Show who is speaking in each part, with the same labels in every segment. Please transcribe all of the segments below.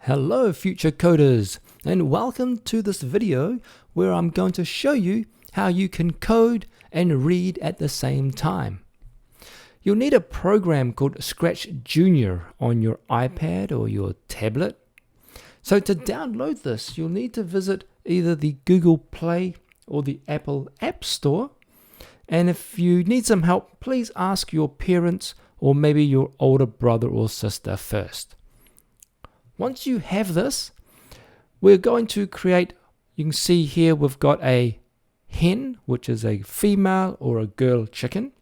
Speaker 1: Hello future coders, and welcome to this video where I'm going to show you how you can code and read at the same time. You'll need a program called ScratchJr on your iPad or your tablet. So to download this, you'll need to visit either the Google Play or the Apple App Store. And if you need some help, please ask your parents or maybe your older brother or sister first. Once you have this, we're going to create, you can see here we've got a hen, which is a female or a girl chicken.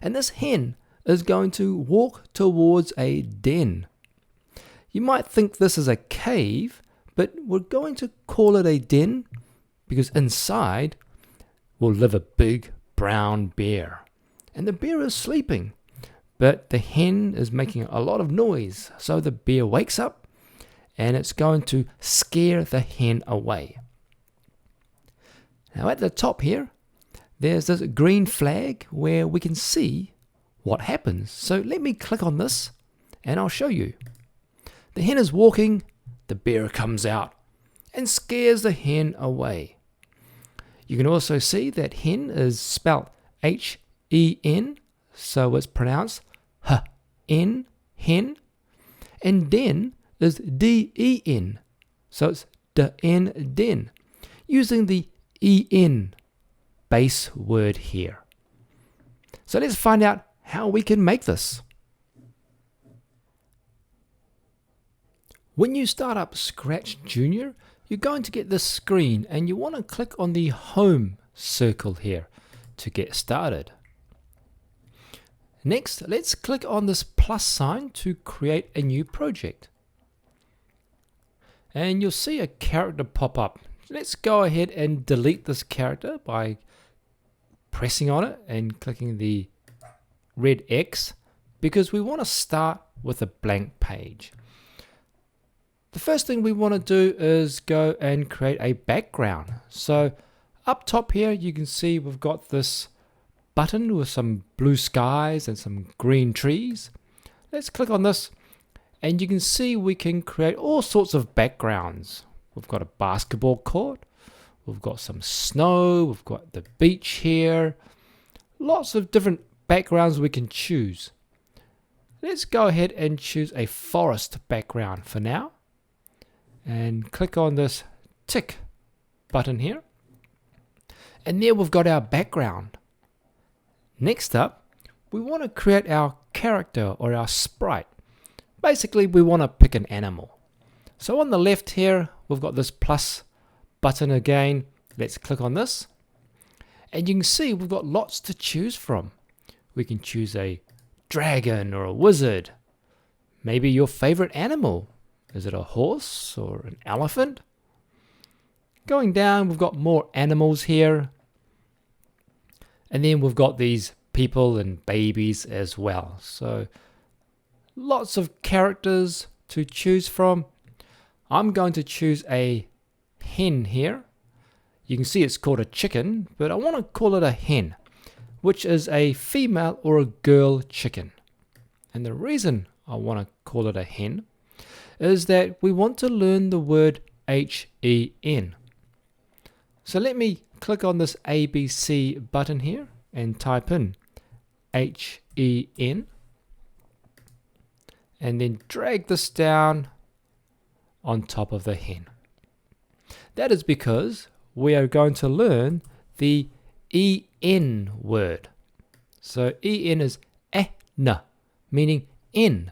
Speaker 1: And this hen is going to walk towards a den. You might think this is a cave, but we're going to call it a den because inside will live a big brown bear. And the bear is sleeping. But the hen is making a lot of noise, so the bear wakes up and it's going to scare the hen away. Now at the top here, there's this green flag where we can see what happens. So let me click on this and I'll show you. The hen is walking, the bear comes out and scares the hen away. You can also see that hen is spelt H-E-N, so it's pronounced H-N, hen, and den is D-E-N, so it's D-N, den, using the E-N base word here. So let's find out how we can make this. When you start up ScratchJr, you're going to get this screen and you want to click on the home circle here to get started. Next, let's click on this plus sign to create a new project. And you'll see a character pop up. Let's go ahead and delete this character by pressing on it and clicking the red X because we want to start with a blank page. The first thing we want to do is go and create a background. So up top here you can see we've got this button with some blue skies and some green trees. Let's click on this and you can see we can create all sorts of backgrounds. We've got a basketball court, we've got some snow, we've got the beach here, lots of different backgrounds we can choose. Let's go ahead and choose a forest background for now and click on this tick button here, and there we've got our background. Next up, we want to create our character or our sprite. Basically, we want to pick an animal. So on the left here, we've got this plus button again. Let's click on this. And you can see we've got lots to choose from. We can choose a dragon or a wizard. Maybe your favorite animal. Is it a horse or an elephant? Going down, we've got more animals here. And then we've got these people and babies as well. So lots of characters to choose from. I'm going to choose a hen here. You can see it's called a chicken, but I want to call it a hen, which is a female or a girl chicken. And the reason I want to call it a hen is that we want to learn the word H-E-N. So let me click on this ABC button here and type in H-E-N and then drag this down on top of the hen. That is because we are going to learn the E-N word. So E-N is eh-na, meaning N.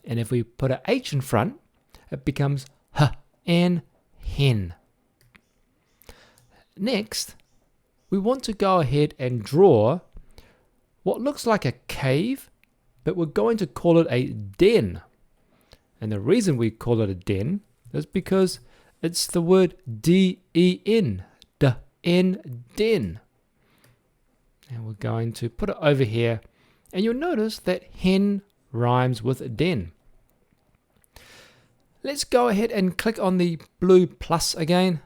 Speaker 1: And if we put a H in front, it becomes H-N, hen. Next, we want to go ahead and draw what looks like a cave, but we're going to call it a den. And the reason we call it a den is because it's the word D-E-N, D-N, den. And we're going to put it over here, and you'll notice that hen rhymes with den. Let's go ahead and click on the blue plus again,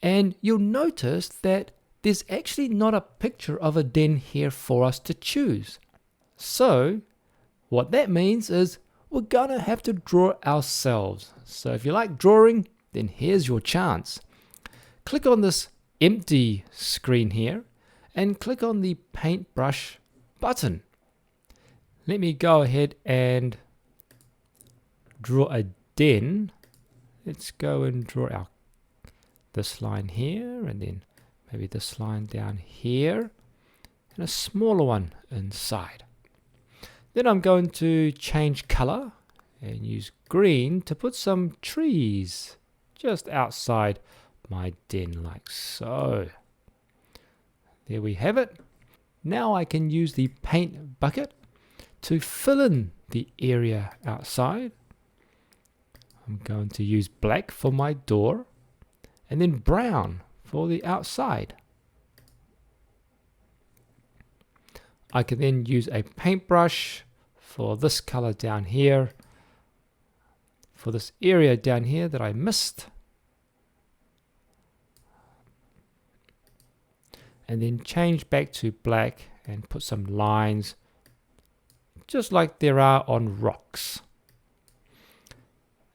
Speaker 1: and you'll notice that there's actually not a picture of a den here for us to choose. So what that means is we're gonna have to draw it ourselves. So if you like drawing, then here's your chance. Click on this empty screen here and click on the paintbrush button. Let me go ahead and draw a den. Let's go and draw this line here, and then maybe this line down here, and a smaller one inside. Then I'm going to change color and use green to put some trees just outside my den, like so. There we have it. Now I can use the paint bucket to fill in the area outside. I'm going to use black for my door and then brown for the outside. I can then use a paintbrush for this color down here, for this area down here that I missed, and then change back to black and put some lines just like there are on rocks.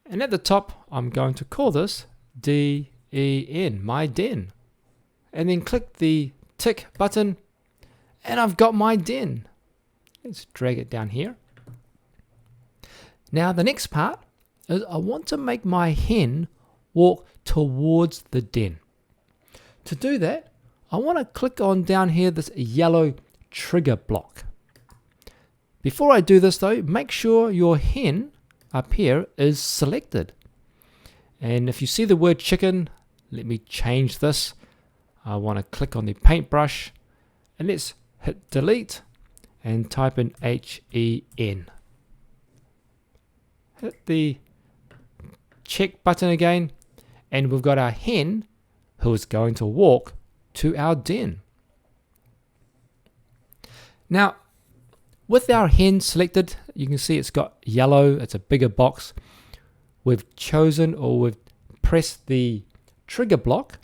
Speaker 1: And at the top I'm going to call this DEN, my den, and then click the tick button and I've got my den. Let's drag it down here. Now the next part is I want to make my hen walk towards the den. To do that, I want to click on down here this yellow trigger block. Before I do this though, make sure your hen up here is selected. And if you see the word chicken, let me change this. I want to click on the paintbrush and let's hit delete and type in HEN. Hit the check button again, and we've got our hen who is going to walk to our den. Now, with our hen selected, you can see it's got yellow, it's a bigger box. We've chosen, or we've pressed the trigger block.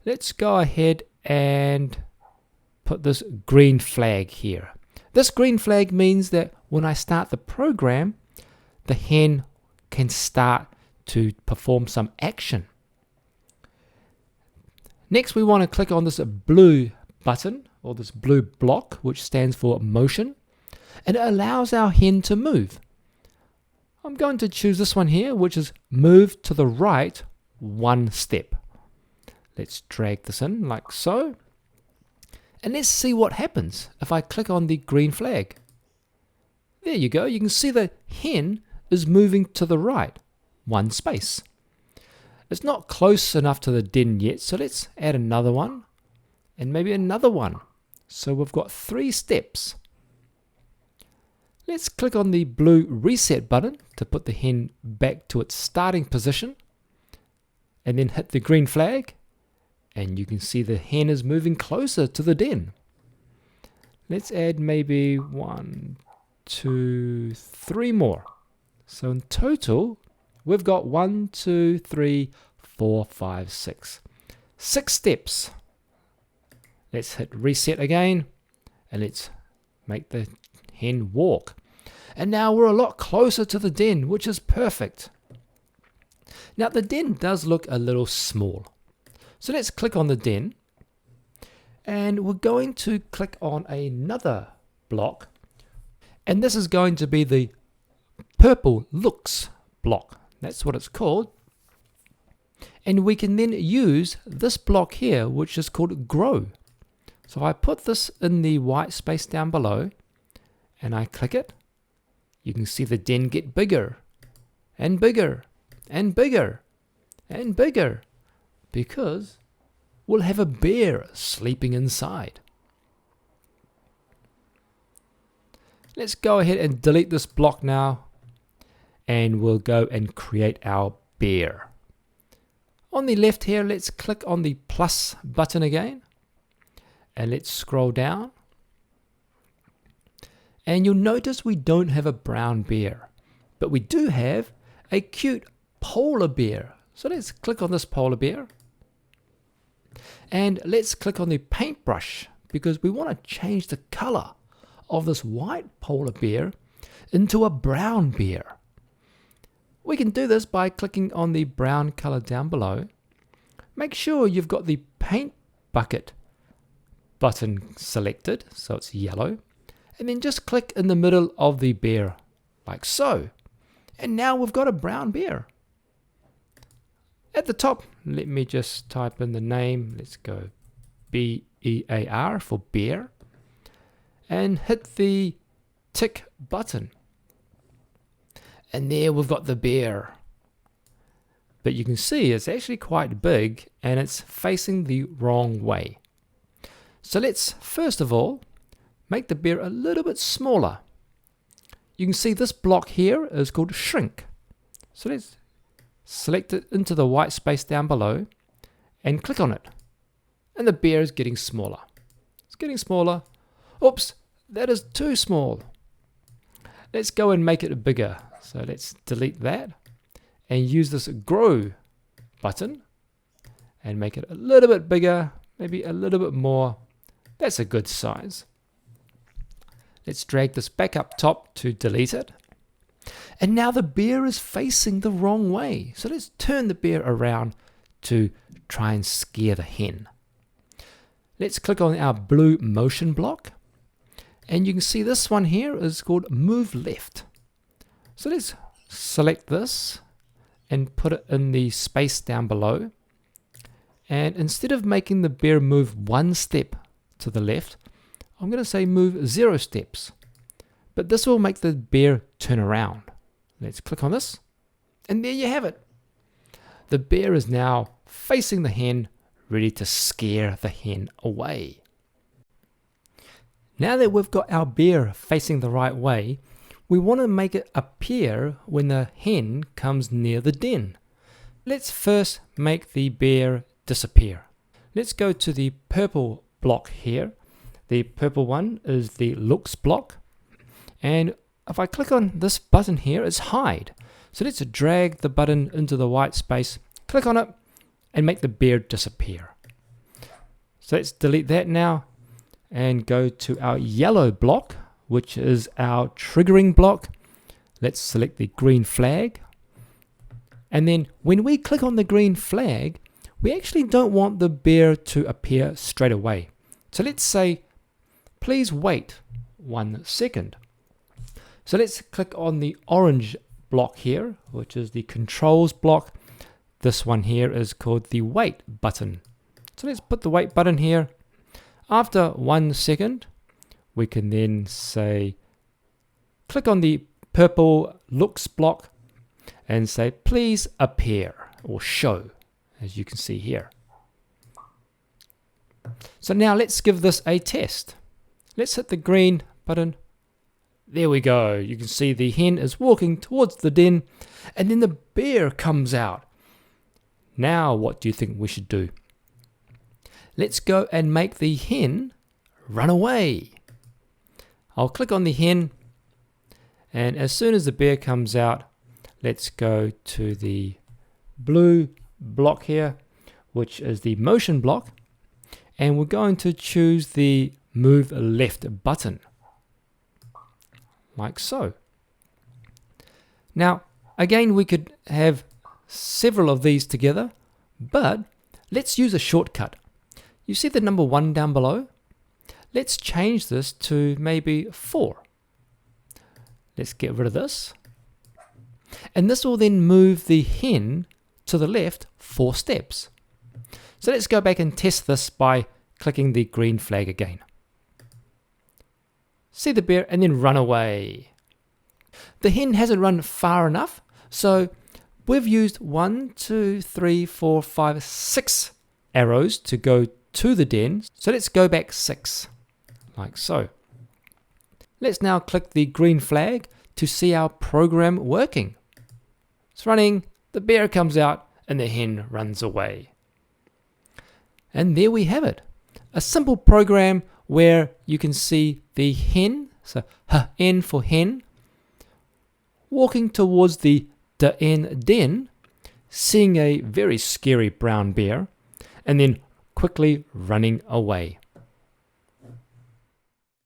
Speaker 1: Let's go ahead and put this green flag here. This green flag means that when I start the program, the hen can start to perform some action. Next, we want to click on this blue button, or this blue block, which stands for motion, and it allows our hen to move. I'm going to choose this one here, which is move to the right one step. Let's drag this in like so. And let's see what happens if I click on the green flag. There you go. You can see the hen is moving to the right one space. It's not close enough to the den yet, so let's add another one and maybe another one. So we've got 3 steps. Let's click on the blue reset button to put the hen back to its starting position, and then hit the green flag, and you can see the hen is moving closer to the den. Let's add maybe 1, 2, 3 more. So in total, we've got 1, 2, 3, 4, 5, 6. 6 steps. Let's hit reset again, and let's make the hen walk. And now we're a lot closer to the den, which is perfect. Now the den does look a little small. So let's click on the den, and we're going to click on another block, and this is going to be the purple looks block. That's what it's called. And we can then use this block here, which is called grow. So I put this in the white space down below and I click it. You can see the den get bigger and bigger and bigger and bigger, because we'll have a bear sleeping inside. Let's go ahead and delete this block now, and we'll go and create our bear. On the left here, let's click on the plus button again, and let's scroll down. And you'll notice we don't have a brown bear, but we do have a cute polar bear. So let's click on this polar bear, and let's click on the paintbrush, because we want to change the color of this white polar bear into a brown bear. We can do this by clicking on the brown color down below. Make sure you've got the paint bucket button selected, so it's yellow, and then just click in the middle of the bear, like so. And now we've got a brown bear. At the top, let me just type in the name. Let's go B-E-A-R for bear, and hit the tick button. And there we've got the bear. But you can see it's actually quite big and it's facing the wrong way. So let's first of all make the bear a little bit smaller. You can see this block here is called shrink. So let's select it into the white space down below and click on it. And the bear is getting smaller. It's getting smaller. Oops, that is too small. Let's go and make it bigger. So let's delete that and use this grow button and make it a little bit bigger, maybe a little bit more. That's a good size. Let's drag this back up top to delete it. And now the bear is facing the wrong way. So let's turn the bear around to try and scare the hen. Let's click on our blue motion block. And you can see this one here is called move left. So let's select this and put it in the space down below. And instead of making the bear move 1 step to the left, I'm going to say move 0 steps. But this will make the bear turn around. Let's click on this. And there you have it. The bear is now facing the hen, ready to scare the hen away. Now that we've got our bear facing the right way, we want to make it appear when the hen comes near the den. Let's first make the bear disappear. Let's go to the purple block here. The purple one is the looks block. And if I click on this button here, it's hide. So let's drag the button into the white space, click on it, and make the bear disappear. So let's delete that now and go to our yellow block, which is our triggering block. Let's select the green flag. And then when we click on the green flag, we actually don't want the bear to appear straight away. So let's say, please wait 1 second. So let's click on the orange block here, which is the controls block. This one here is called the wait button. So let's put the wait button here. After 1 second, we can then say, click on the purple looks block and say, please appear or show, as you can see here. So now let's give this a test. Let's hit the green button. There we go. You can see the hen is walking towards the den and then the bear comes out. Now what do you think we should do? Let's go and make the hen run away. I'll click on the hen, and as soon as the bear comes out, let's go to the blue block here, which is the motion block, and we're going to choose the move left button, like so. Now, again, we could have several of these together, but let's use a shortcut. You see the number 1 down below? Let's change this to maybe 4. Let's get rid of this. And this will then move the hen to the left 4 steps. So let's go back and test this by clicking the green flag again. See the bear and then run away. The hen hasn't run far enough, so we've used 1, 2, 3, 4, 5, 6 arrows to go to the den. So let's go back 6. Like so. Let's now click the green flag to see our program working. It's running, the bear comes out, and the hen runs away. And there we have it. A simple program where you can see the hen, so N for hen, walking towards the den, seeing a very scary brown bear, and then quickly running away.